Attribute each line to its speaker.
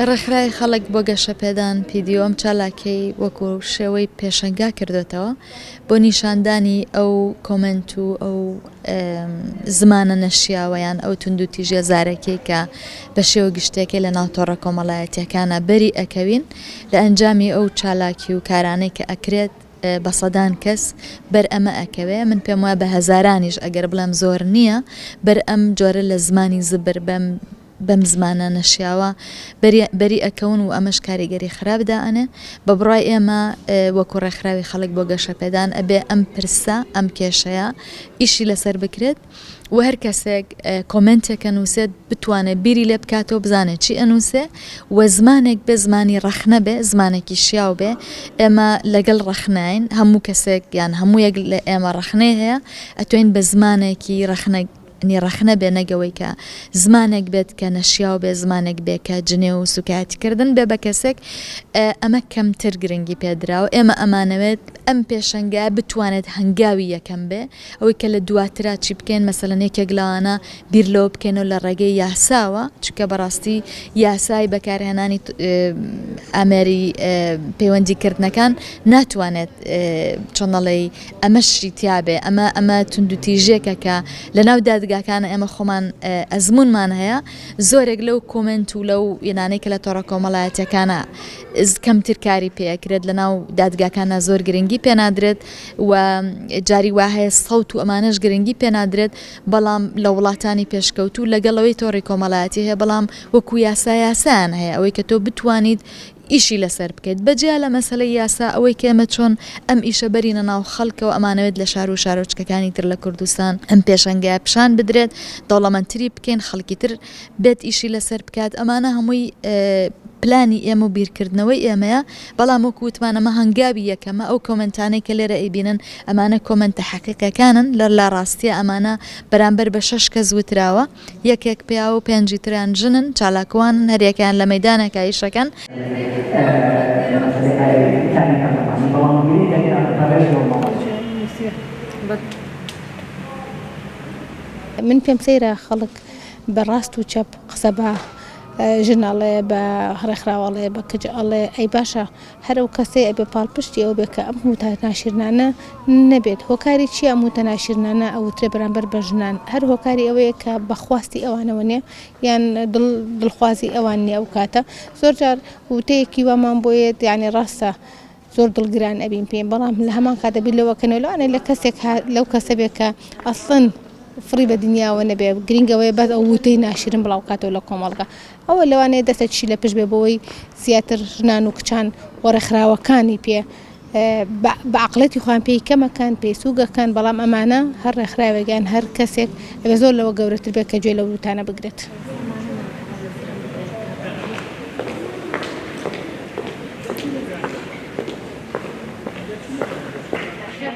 Speaker 1: ڕێکخراوی خەڵک بۆ گەشەپێدان پیدیۆم چالاکەی وەکو شێوەی پێشەنگا کردوێتەوە بۆ نیشاندانی ئەو کۆمنت و ئەو زمانە نەشیاوەیان ئەو تونند و تیژە زارەکەی کە بە شێوە گشتێکی لە ناوتۆڕە کۆمەڵایەتیەکانە بەری ئەکەوین لە ئەنجامی ئەو چالاکی و کارانەی کە ئەکرێت بە سەدان کەس بەر ئەمە ئەکەوێ من پێم وایە بە هەزارانیش ئەگەر بڵێم زۆر نییە بەر ئەم جۆرە لە زمانی زبر بەم زمانە نەشیاوە بەری ئەکەون و ئەمەش کاریگەری خراپدائنێ بە بڕای ئێمە وەکو ڕێکخراوی خەڵک بۆ گەشەپێدان ئەبێ ئەم پرسە ئەم کێشەیە ئیشی لەسەر بکرێت و هەر کەسێک کۆمنتێکە نووسێت بتوانێت بیری لێ بکاتەوە بزانێت چی ئەنووسێ و زمانێک بێ زمانی ڕەخنە بێ زمانێکی شیاو بێ ئێمە لەگەڵ ڕەخناین هەموو کەسێک یان هەموو یەک لە ئێمە ڕەخنەی هەیە ئەتوین بە زمانێکی ڕەخنە بێ نەگەوەی کە زمانێک بێت کە نەشیاو بێ زمانێک بێ کە جنێ و سوکایەتیکردن بێ بە کەسێک ئەمە کەمتر گرنگی پێدراوە ئێمە ئەمانەوێت ئەم پێشەنگە بتوانێت هەنگاوی یەکەم بێ ئەوەی کە لە دواترا چی بکەین مەسەلەن یەکێک لەوانە بیرلەوە بکەینەوە لە ڕێگەی یاساوە چونکە بەڕاستی یاسای بەکارهێنانی ئامێری پەیوەندیکردنەکان ناتوانێت چۆنەڵێ ئەمەشی تیابێ ئەمە تونند و تیژێکە کە لە ناو دادگاکانە ئێمە خۆمان ئەزمونمان هەیە زۆرێک لەو کۆمنت و لەو یێنانەی کە لە تۆڕە کۆمەڵایەتیەکانە کەمتر کاری پێکرێت لە ناو دادگاکانە زۆر گرنگی پێنادرێت و جاری وا هەیە سەوت و ئەمانەش گرنگی پێنادرێت بەڵام لە وڵاتانی پێشکەوتو لەگەڵەوەی تۆڕی کۆمەڵایەتی هەیە بەڵام وەکو یاسایان هەیە ئەوەی کە تۆ بتوانیت ئیشی لەسەر بکەیت بەجیا لە مەسەلەی یاسا ئەوەی کێمە چۆن ئەم ئیشە بەرینە ناو خەڵکەوە ئەمانەوێت لە شار و شارۆچکەکانی تر لە کوردستان ئەم پێشەنگای پیشان بدرێت دەوڵەمەندتری بکەین خەڵکی تر بێت ئیشی لەسەر بکات ئەمانە هەمووی پلانی ئێمە و بیرکردنەوەی ئێمەیە بەڵام وەکووتمانەمە هەنگاوی یەکەمە ئەو کۆمنتانەی کە لێرە ئەیبینن ئەمانە کۆمنتە حەقیقەکانن لە ڕاستیە ئەمانە بەرامبەر بە 6 کەس وتراوە یەکێک پیا و 5 تریان ژنن چالاکوانن هەرێکیان لە مەیدانێکە ئیشەکەن
Speaker 2: من پێم سەیرە خەڵک بەڕاست و چەپ قسە بە ژنەڵێ بە ڕێکخراوەڵێ بە کجئەڵێ ئەی باشە هەرو کەسێ ئەبێ پاڵپشتی ئەو بێ کە ئەم هوتەناشرنانە نەبێت هۆکاری چی ئەم هوتەناشرنانە ئەوترێ بەرامبەر بە ژنان هەر هۆکاری ئەوەیە کە بەخواستی ئەوانەوە نیە یان دڵخوازی ئەوان نیە ئەو کاتە زۆر جار وتەیەکی وامان بۆیێت یعنی ڕاستە زۆر دڵگران ئەبین پێم بەڵام لە هەمان کاتەبی لەوەکەنەوە لەوانە لە کەسێک لەو کەسە بێ کە ئەسڵن فڕی بە دنیاوە نەبێ گرنگەوەی بەس ئەو وتەی ناشرن بڵاو کاتەوە لە کۆمەڵگە ئەوە لەوانەیە دەستە چی لە پشت بێ بەوەی زیاتر ژنان و کچان وەڕێکخراوەکانی پێ بەعقڵەتی خۆیان پێی کەمەکان پێی سووگەکان بەڵام ئەمانە هەر ڕێکخراوێکیان هەر کەسێک ئەبێ زۆر لەوە گەورەتر بێت کە گوێ لەو وتانە بگرێت.